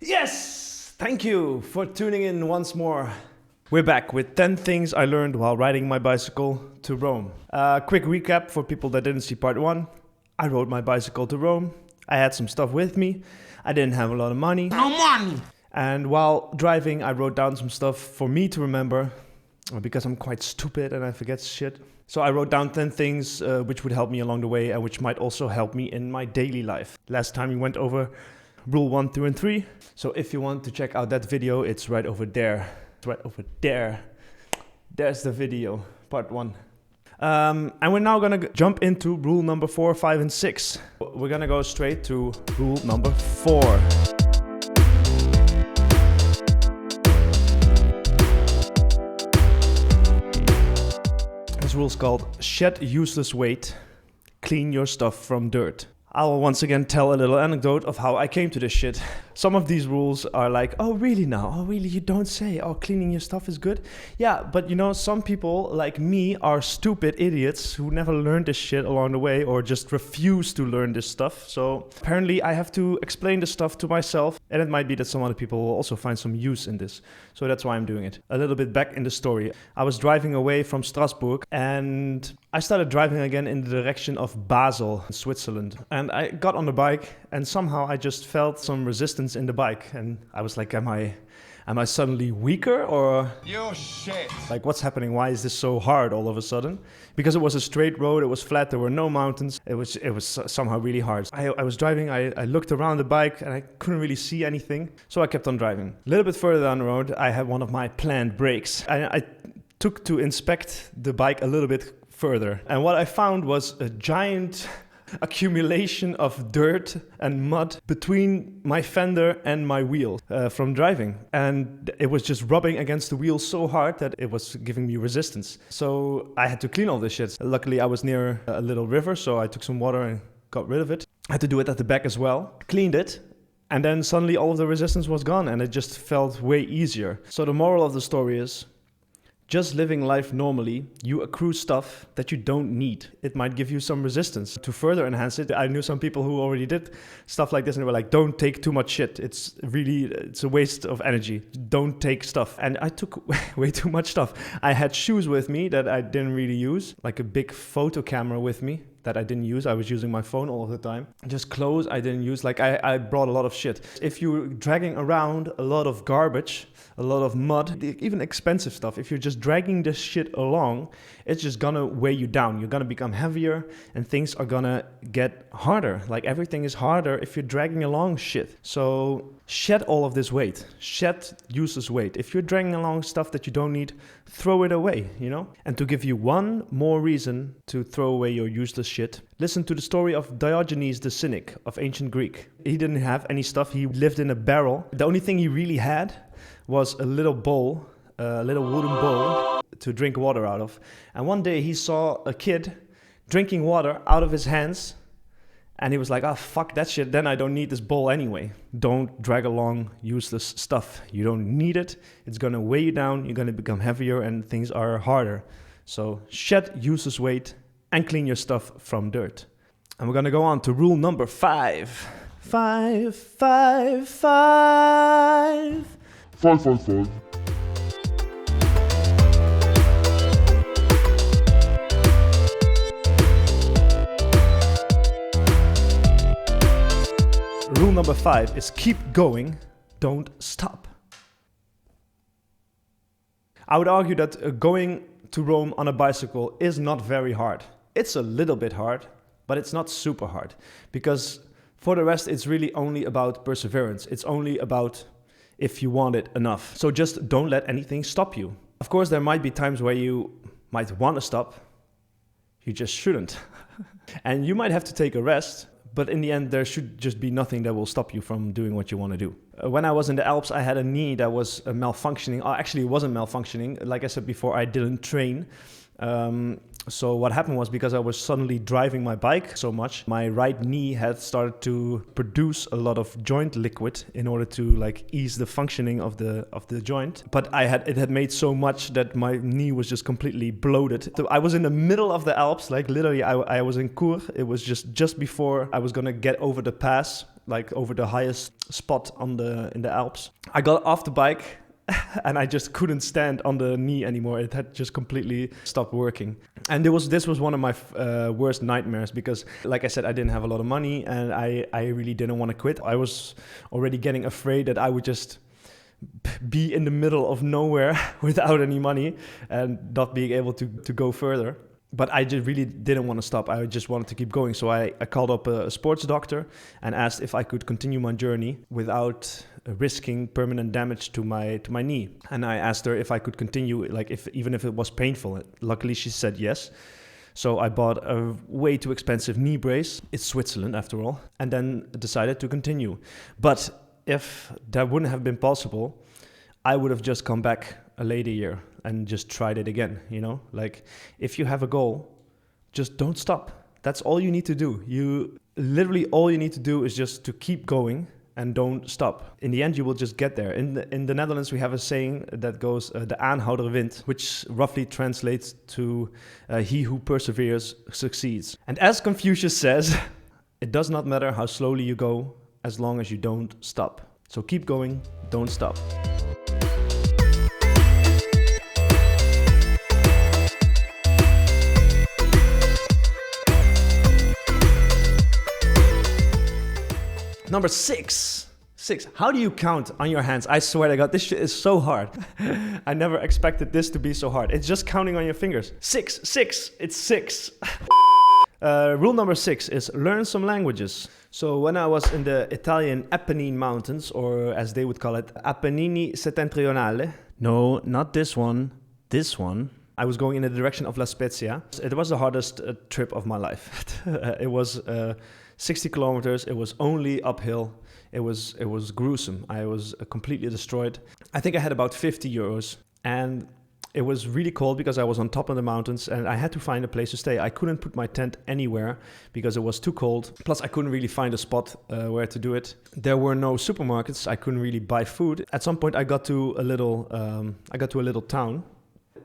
Yes! Thank you for tuning in once more. We're back with 10 things I learned while riding my bicycle to Rome. Quick recap for people that didn't see part 1. I rode my bicycle to Rome. I had some stuff with me. I didn't have a lot of money. No money! And while driving, I wrote down some stuff for me to remember because I'm quite stupid and I forget shit. So I wrote down 10 things which would help me along the way and which might also help me in my daily life. Last time we went over rule 1, 2, and 3. So if you want to check out that video, it's right over there. It's right over there. There's the video, part 1. And we're now gonna jump into rule number 4, 5, and 6. We're gonna go straight to rule number 4. This rule is called shed useless weight, clean your stuff from dirt. I'll once again tell a little anecdote of how I came to this shit. Some of these rules are like, oh really now? Oh really, you don't say? Oh, cleaning your stuff is good? Yeah, but you know, some people like me are stupid idiots who never learned this shit along the way or just refuse to learn this stuff. So apparently I have to explain this stuff to myself, and it might be that some other people will also find some use in this. So that's why I'm doing it. A little bit back in the story. I was driving away from Strasbourg and I started driving again in the direction of Basel, Switzerland. And I got on the bike and somehow I just felt some resistance in the bike. And I was like, am I suddenly weaker or... You shit! Like, what's happening? Why is this so hard all of a sudden? Because it was a straight road, it was flat, there were no mountains. It was somehow really hard. I was driving, I looked around the bike and I couldn't really see anything. So I kept on driving. A little bit further down the road, I had one of my planned brakes. I took to inspect the bike a little bit further. And what I found was a giant accumulation of dirt and mud between my fender and my wheel from driving. And it was just rubbing against the wheel so hard that it was giving me resistance. So I had to clean all this shit. Luckily, I was near a little river, so I took some water and got rid of it. I had to do it at the back as well. Cleaned it. And then suddenly all of the resistance was gone and it just felt way easier. So the moral of the story is, just living life normally, you accrue stuff that you don't need. It might give you some resistance. To further enhance it, I knew some people who already did stuff like this and they were like, don't take too much shit. It's a waste of energy. Don't take stuff. And I took way too much stuff. I had shoes with me that I didn't really use, like a big photo camera with me that I didn't use. I was using my phone all of the time. Just clothes I didn't use. Like I brought a lot of shit. If you're dragging around a lot of garbage, a lot of mud, even expensive stuff, if you're just dragging this shit along, it's just gonna weigh you down. You're gonna become heavier and things are gonna get harder. Like everything is harder if you're dragging along shit. So shed all of this weight. Shed useless weight. If you're dragging along stuff that you don't need, throw it away, you know? And to give you one more reason to throw away your useless shit, listen to the story of Diogenes the Cynic of ancient Greek. He didn't have any stuff. He lived in a barrel. The only thing he really had was a little bowl, a little wooden bowl to drink water out of. And one day he saw a kid drinking water out of his hands and he was like, oh, fuck that shit. Then I don't need this bowl anyway. Don't drag along useless stuff. You don't need it. It's going to weigh you down. You're going to become heavier and things are harder. So shed useless weight and clean your stuff from dirt. And we're going to go on to rule number 5. 5, 5, 5. 5, 5, 5. Rule number 5 is keep going, don't stop. I would argue that going to Rome on a bicycle is not very hard. It's a little bit hard, but it's not super hard. Because for the rest, it's really only about perseverance. It's only about if you want it enough. So just don't let anything stop you. Of course, there might be times where you might want to stop. You just shouldn't. And you might have to take a rest. But in the end, there should just be nothing that will stop you from doing what you want to do. When I was in the Alps, I had a knee that was malfunctioning. Actually, it wasn't malfunctioning. Like I said before, I didn't train. So what happened was, because I was suddenly driving my bike so much, my right knee had started to produce a lot of joint liquid in order to like ease the functioning of the joint. But it had made so much that my knee was just completely bloated. So I was in the middle of the Alps, like literally I was in Cour. It was just before I was gonna get over the pass. like over the highest spot in the Alps. I got off the bike and I just couldn't stand on the knee anymore. It had just completely stopped working. And this was one of my worst nightmares because, like I said, I didn't have a lot of money and I really didn't want to quit. I was already getting afraid that I would just be in the middle of nowhere without any money and not being able to go further. But I just really didn't want to stop. I just wanted to keep going. So I called up a sports doctor and asked if I could continue my journey without risking permanent damage to my knee. And I asked her if I could continue, like even if it was painful. Luckily, she said yes. So I bought a way too expensive knee brace. It's Switzerland after all. And then decided to continue. But if that wouldn't have been possible, I would have just come back a later year and just tried it again, you know? Like, if you have a goal, just don't stop. That's all you need to do. Literally all you need to do is just to keep going and don't stop. In the end, you will just get there. In the Netherlands, we have a saying that goes, de aanhouder wint, which roughly translates to he who perseveres succeeds. And as Confucius says, it does not matter how slowly you go, as long as you don't stop. So keep going, don't stop. Number six. How do you count on your hands? I swear to God, this shit is so hard. I never expected this to be so hard. It's just counting on your fingers. Six. It's 6. Rule number 6 is learn some languages. So when I was in the Italian Apennine Mountains, or as they would call it, Appennini Settentrionale. No, not this one. This one. I was going in the direction of La Spezia. It was the hardest trip of my life. It was 60 kilometers. It was only uphill. It was gruesome. I was completely destroyed. I think I had about 50 euros. And it was really cold because I was on top of the mountains and I had to find a place to stay. I couldn't put my tent anywhere because it was too cold. Plus, I couldn't really find a spot where to do it. There were no supermarkets. I couldn't really buy food. At some point, I got to a little town.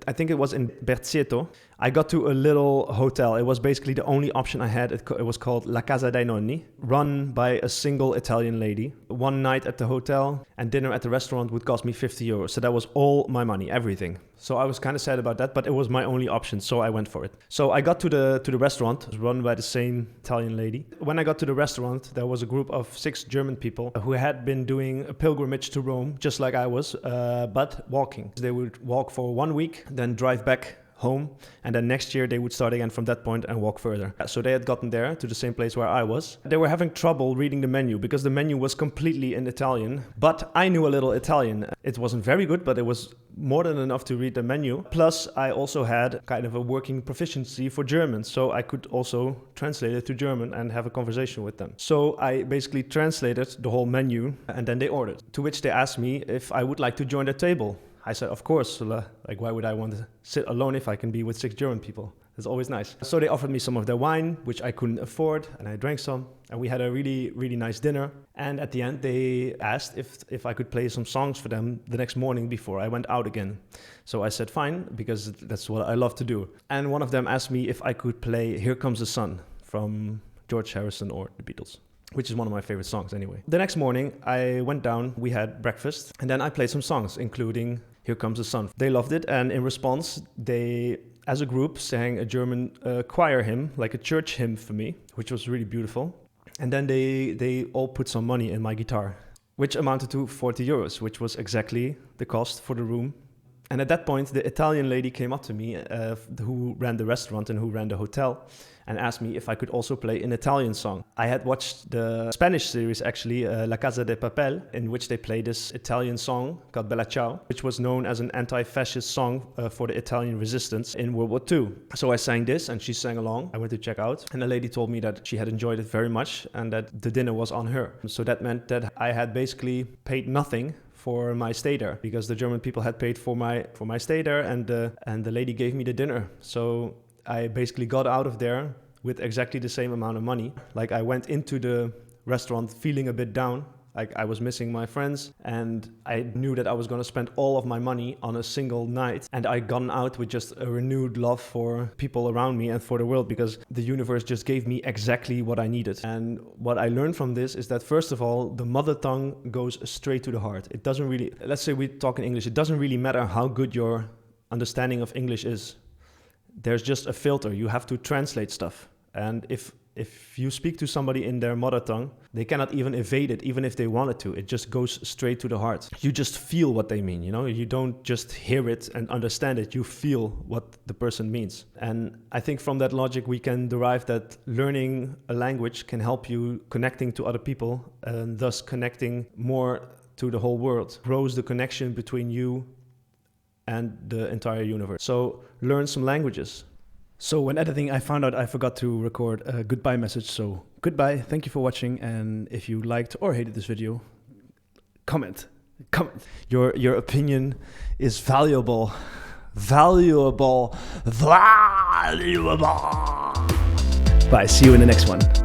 I think it was in Berceto. I got to a little hotel. It was basically the only option I had. It was called La Casa dei Nonni, run by a single Italian lady. One night at the hotel and dinner at the restaurant would cost me 50 euros. So that was all my money, everything. So I was kind of sad about that, but it was my only option, so I went for it. So I got to the restaurant, run by the same Italian lady. When I got to the restaurant, there was a group of 6 German people who had been doing a pilgrimage to Rome, just like I was, but walking. They would walk for 1 week, then drive back home, and then next year they would start again from that point and walk further. So they had gotten there to the same place where I was. They were having trouble reading the menu because the menu was completely in Italian, but I knew a little Italian. It wasn't very good, but it was more than enough to read the menu. Plus, I also had kind of a working proficiency for German, so I could also translate it to German and have a conversation with them. So I basically translated the whole menu, and then they ordered. To which they asked me if I would like to join their table. I said, of course, like why would I want to sit alone if I can be with 6 German people? It's always nice. So they offered me some of their wine, which I couldn't afford, and I drank some. And we had a really, really nice dinner. And at the end, they asked if I could play some songs for them the next morning before I went out again. So I said, fine, because that's what I love to do. And one of them asked me if I could play Here Comes the Sun from George Harrison or the Beatles, which is one of my favorite songs anyway. The next morning, I went down, we had breakfast, and then I played some songs, including Here Comes the Sun. They loved it, and in response, they, as a group, sang a German choir hymn, like a church hymn for me, which was really beautiful. And then they all put some money in my guitar, which amounted to 40 euros, which was exactly the cost for the room. And at that point, the Italian lady came up to me, who ran the restaurant and who ran the hotel, and asked me if I could also play an Italian song. I had watched the Spanish series, actually, La Casa de Papel, in which they played this Italian song called Bella Ciao, which was known as an anti-fascist song for the Italian resistance in World War II. So I sang this, and she sang along. I went to check out, and the lady told me that she had enjoyed it very much, and that the dinner was on her. So that meant that I had basically paid nothing for my stay there, because the German people had paid for my stay there, and the lady gave me the dinner. So I basically got out of there with exactly the same amount of money. Like, I went into the restaurant feeling a bit down. Like I was missing my friends, and I knew that I was going to spend all of my money on a single night. And I gone out with just a renewed love for people around me and for the world, because the universe just gave me exactly what I needed. And what I learned from this is that, first of all, the mother tongue goes straight to the heart. It doesn't really, let's say we talk in English, it doesn't really matter how good your understanding of English is. There's just a filter. You have to translate stuff. And if you speak to somebody in their mother tongue, they cannot even evade it, even if they wanted to. It just goes straight to the heart. You just feel what they mean, you know? You don't just hear it and understand it. You feel what the person means. And I think from that logic, we can derive that learning a language can help you connecting to other people, and thus connecting more to the whole world. Grows the connection between you and the entire universe. So learn some languages. So when editing, I found out I forgot to record a goodbye message. So goodbye, thank you for watching. And if you liked or hated this video, comment. Your opinion is valuable. Bye, see you in the next one.